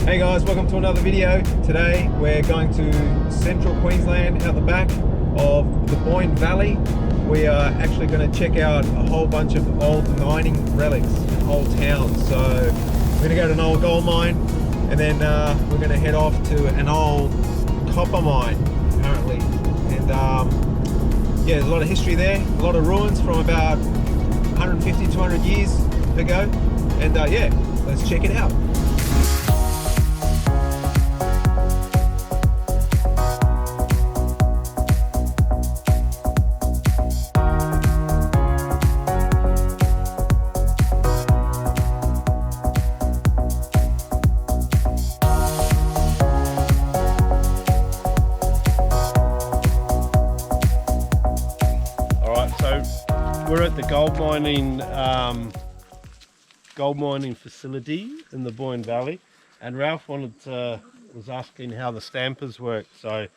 Hey guys, welcome to another video. Today we're going to central Queensland out the back of the Boyne Valley. We are actually going to check out a whole bunch of old mining relics, old towns. So we're going to go to an old gold mine and then we're going to head off to an old copper mine apparently. And yeah, there's a lot of history there, a lot of ruins from about 150, 200 years ago. And yeah, let's check it out. We're at the gold mining facility in the Boyne Valley, and Ralph was asking how the stampers work. So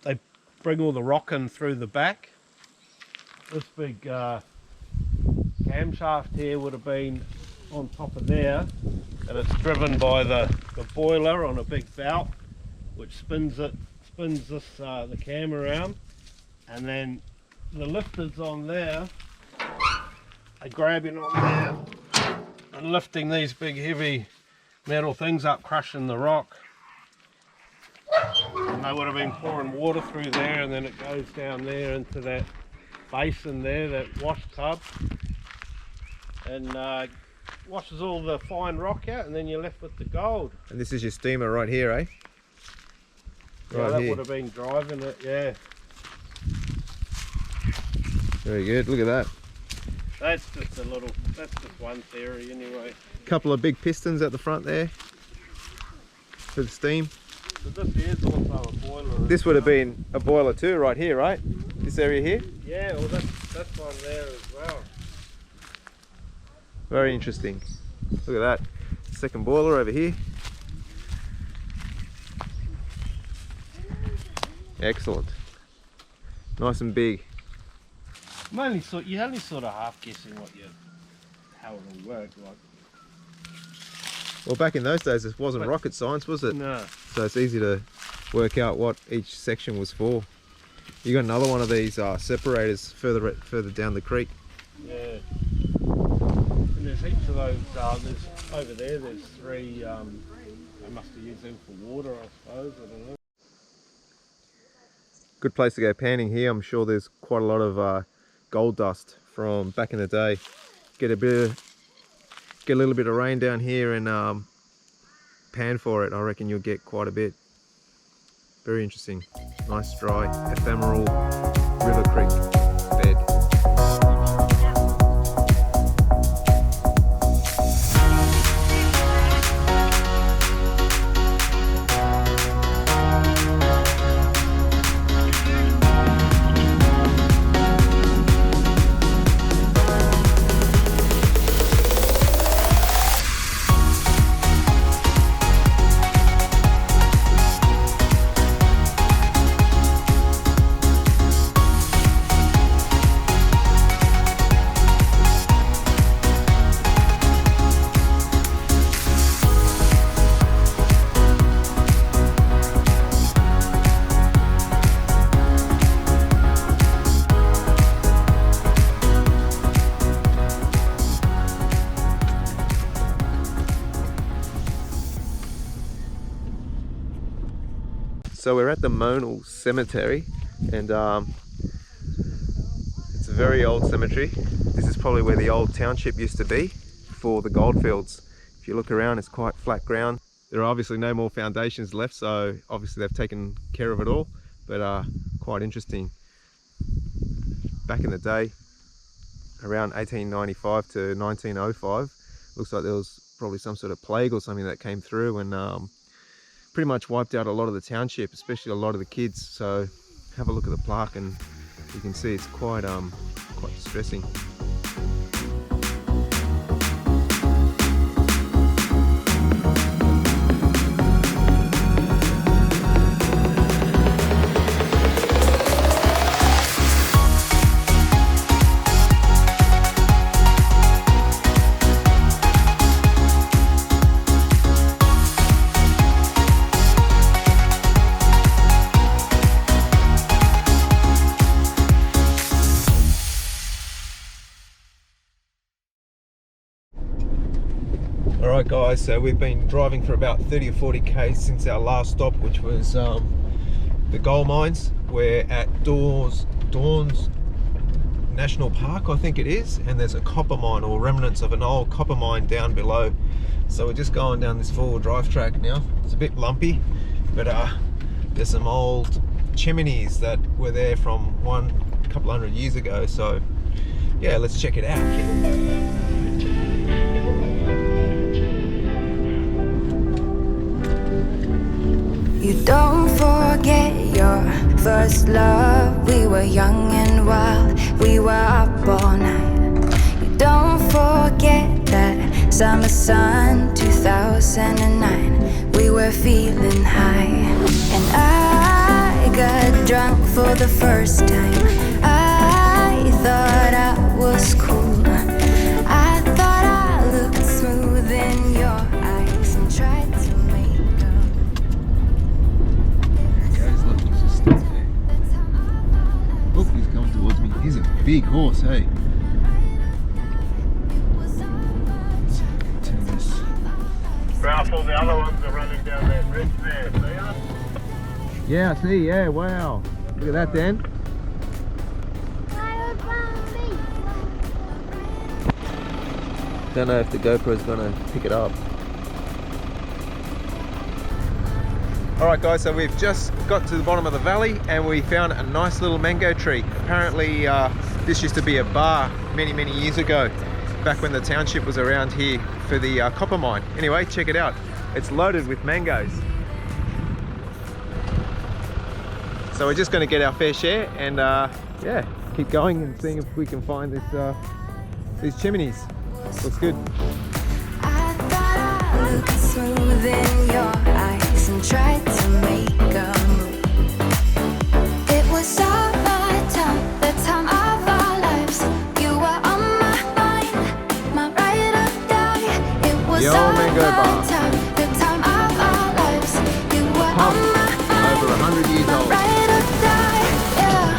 they bring all the rock in through the back. This big camshaft here would have been on top of there, and it's driven by the boiler on a big belt, which spins the cam around, and then the lifters on there are grabbing on there and lifting these big heavy metal things up, crushing the rock. And they would have been pouring water through there, and then it goes down there into that basin there, that wash tub, and washes all the fine rock out, and then you're left with the gold. And this is your steamer right here, eh? Yeah, right, that here would have been driving it, yeah. Very good, look at that. That's just one theory anyway. Couple of big pistons at the front there for the steam. So this here's also a boiler. This would have been a boiler too, right here, right? This area here? Yeah, well that's one there as well. Very interesting. Look at that. Second boiler over here. Excellent. Nice and big. You're only sort of half guessing how it'll work. Like, well, back in those days, it wasn't rocket science, was it? No. So it's easy to work out what each section was for. You got another one of these separators further down the creek. Yeah. And there's heaps of those. There's over there. There's three. They must have used them for water, I suppose. I don't know. Good place to go panning here. I'm sure there's quite a lot of gold dust from back in the day. Get a little bit of rain down here and pan for it. I reckon you'll get quite a bit. Very interesting. Nice dry ephemeral river creek bed. So we're at the Monel Cemetery, and it's a very old cemetery. This is probably where the old township used to be for the gold fields. If you look around, it's quite flat ground. There are obviously no more foundations left, so obviously they've taken care of it all, but quite interesting. Back in the day, around 1895 to 1905, looks like there was probably some sort of plague or something that came through and pretty much wiped out a lot of the township, especially a lot of the kids. So have a look at the plaque and you can see it's quite distressing. Alright guys, so we've been driving for about 30 or 40 k's since our last stop, which was the gold mines. We're at Dawes National Park, I think it is, and there's a copper mine or remnants of an old copper mine down below. So we're just going down this four-wheel drive track now. It's a bit lumpy, but there's some old chimneys that were there from a couple hundred years ago. So yeah, let's check it out. You don't forget your first love. We were young and wild, we were up all night. You don't forget that summer sun 2009. We were feeling high, and I got drunk for the first time. I thought I was cool. I thought I looked smooth in your eyes and tried to make up. Oh, he's coming towards me. He's a big horse, hey. Turn this. Ralph, all the other ones are running down that ridge there, see ya? Yeah, I see, yeah, wow. Look at that, Dan. Don't know if the GoPro's gonna pick it up. Alright guys, so we've just got to the bottom of the valley and we found a nice little mango tree. Apparently this used to be a bar many years ago, back when the township was around here for the copper mine. Anyway, check it out. It's loaded with mangoes. So we're just going to get our fair share and yeah, keep going and seeing if we can find these chimneys. Looks good. I thought I looked smooth in your eyes and tried to make a move. It was summertime, the time of our lives. You were on my mind, my ride or die. It was summertime, the time of our lives. You were on my mind, over 100 years old. ride or die, yeah.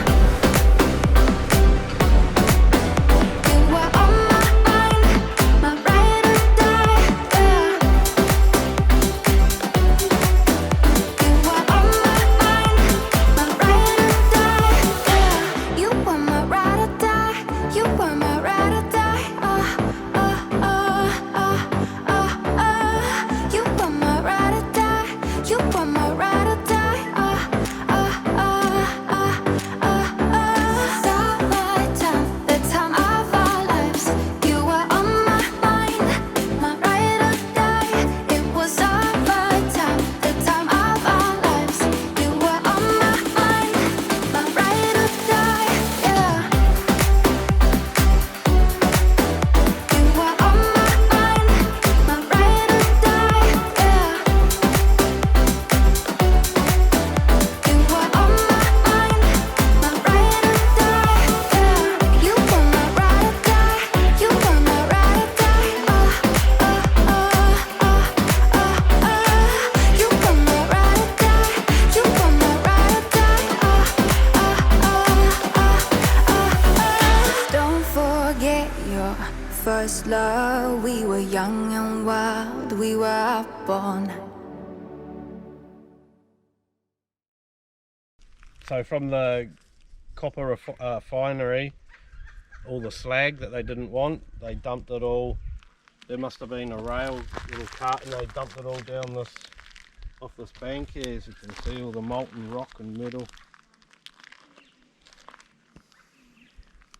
You were on my mind, my ride or die, yeah. You were on my mind, my ride or die, yeah. You were my ride or die, you were my ride or die, you were my ride or die, you were my ride or die, Summertime, the time of our lives. You were on my mind, my ride or die. It was summertime, the time of our lives. You were on my mind, my ride or die, yeah. You were on my mind, my ride or die, yeah. You were on my mind, my ride or die, yeah. You were my ride or die, you were my ride or die, you were my ride or die, you were my ride or die, Don't forget your first love. We were young and wild, we were up all night. So from the copper refinery, all the slag that they didn't want, they dumped it all. There must have been a little cart, and they dumped it all down off this bank here, as you can see, all the molten rock and metal.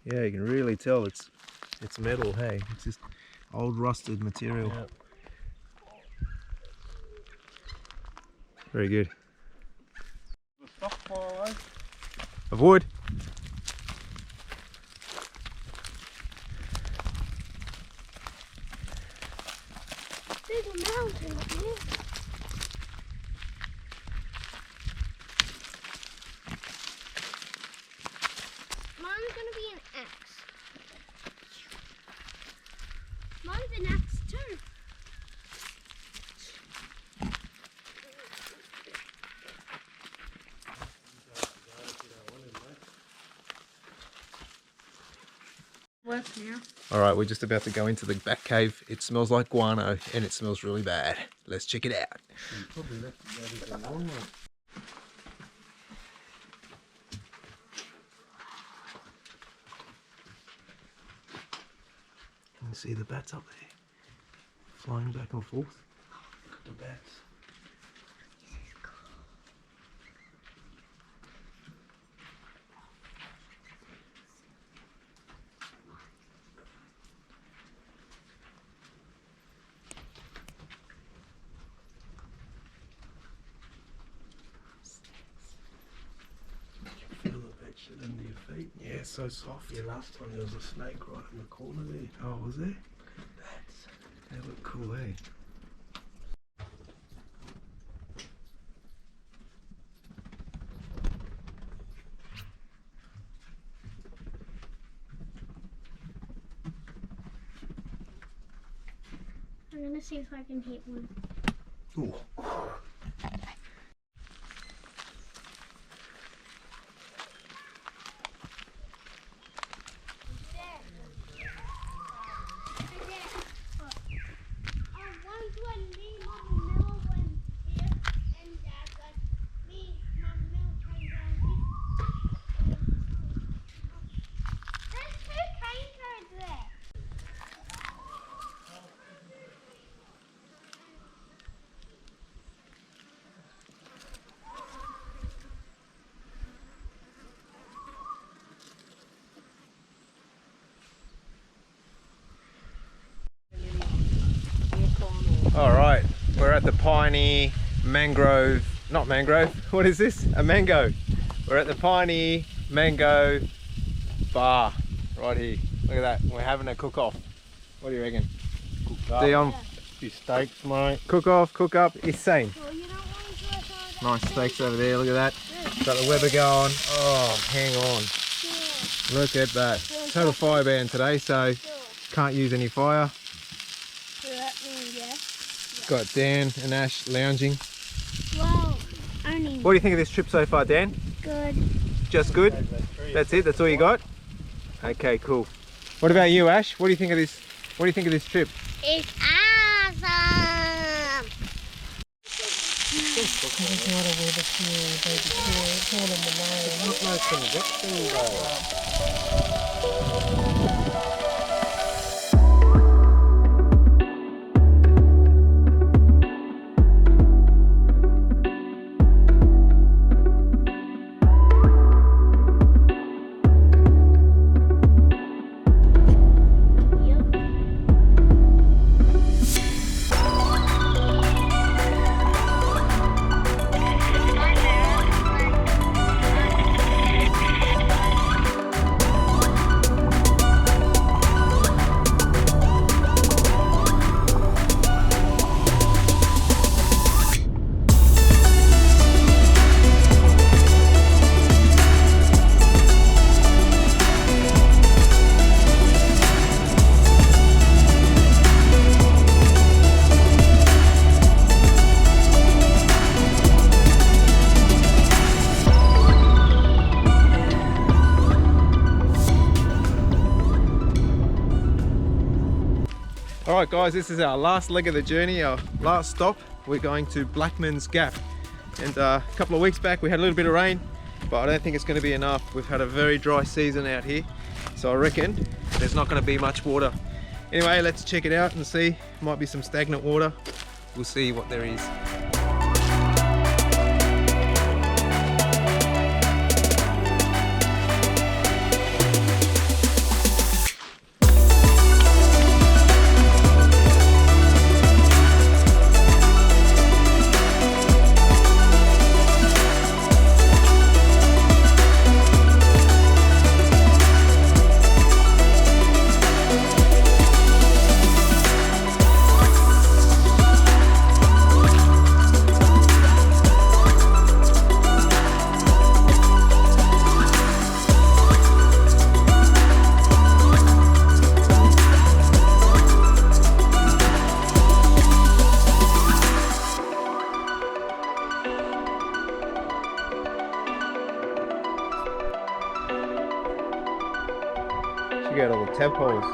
Yeah, you can really tell it's metal, hey. It's just old rusted material. Yeah. Very good. The stockpile, eh? Of wood. There's a mountain up here. Mine's gonna be an axe. Mine's an axe too. Works now. Alright, we're just about to go into the back cave. It smells like guano and it smells really bad. Let's check it out. You probably left it out of the wrong one. Can you see the bats up there? Flying back and forth. Look at the bats. Feel the bed shit under your feet. Yeah, it's so soft. Yeah, last time there was a snake right in the corner there. Oh, was there? Bats. They look cool, eh? I'm gonna see if I can hit one. Ooh. Alright, we're at the Pawnee Mangrove, not mangrove, what is this? A mango. We're at the Pawnee Mango Bar, right here. Look at that, we're having a cook-off. What do you reckon? Cook up. Dion, A few steaks, mate. cook-off, cook-up, it's same. Well, you don't want to do it all that. Nice steaks over there, look at that. Got the Weber going. Oh, hang on. Look at that. Total fire ban today, so can't use any fire. Got Dan and Ash lounging. Well, only What do you think of this trip so far, Dan? good. Just good? That's it? That's all you got? Okay, cool. What about you, Ash? What do you think of this? What do you think of this trip? It's awesome. Alright guys, this is our last leg of the journey, our last stop. We're going to Blackmans Gap. And a couple of weeks back we had a little bit of rain, but I don't think it's going to be enough. We've had a very dry season out here, so I reckon there's not going to be much water. Anyway, let's check it out and see. Might be some stagnant water. We'll see what there is. tadpoles.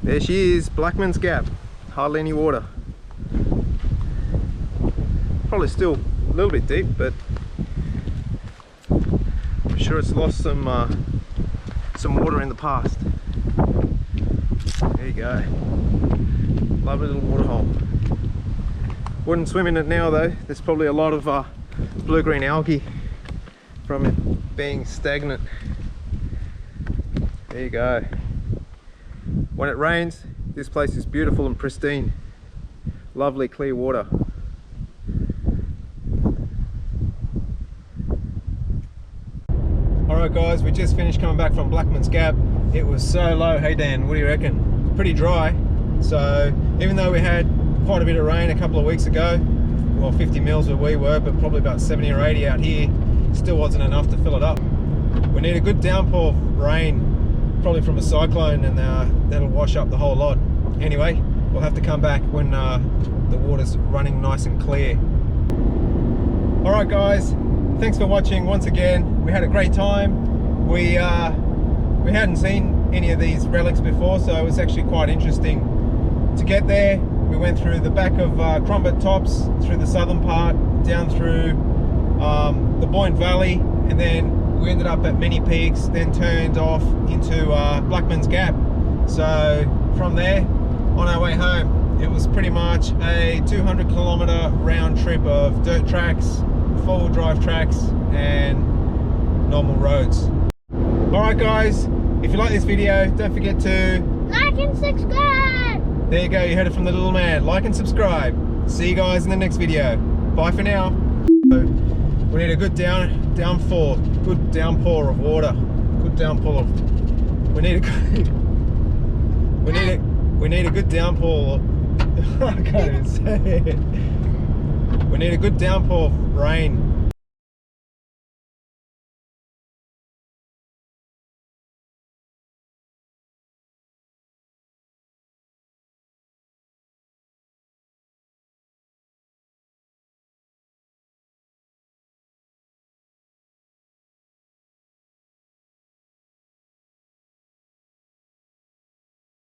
There she is, Blackman's Gap. Hardly any water. Probably still a little bit deep, but I'm sure it's lost some water in the past. There you go. Lovely little waterhole. Wouldn't swim in it now though. There's probably a lot of blue-green algae from it being stagnant. There you go. When it rains, this place is beautiful and pristine. Lovely clear water. Alright guys, we just finished coming back from Blackmans Gap. It was so low. Hey Dan, what do you reckon? Pretty dry. So even though we had quite a bit of rain a couple of weeks ago, well 50 mils where we were, but probably about 70 or 80 out here, still wasn't enough to fill it up. We need a good downpour of rain, probably from a cyclone, and that'll wash up the whole lot. Anyway, we'll have to come back when the water's running nice and clear. Alright guys, thanks for watching once again. We had a great time. We hadn't seen any of these relics before, so it was actually quite interesting to get there. We went through the back of Crumbit Tops, through the southern part, down through the Boyne Valley, and then we ended up at Many Peaks, then turned off into Blackmans Gap. So from there, on our way home, it was pretty much a 200-kilometer round trip of dirt tracks, four-wheel drive tracks, and normal roads. Alright guys, if you like this video, don't forget to Like and subscribe! There you go, you heard it from the little man. Like and subscribe. See you guys in the next video. Bye for now. We need a good downpour of water. Good downpour of. We need a good downpour. I can't even say it. We need a good downpour of rain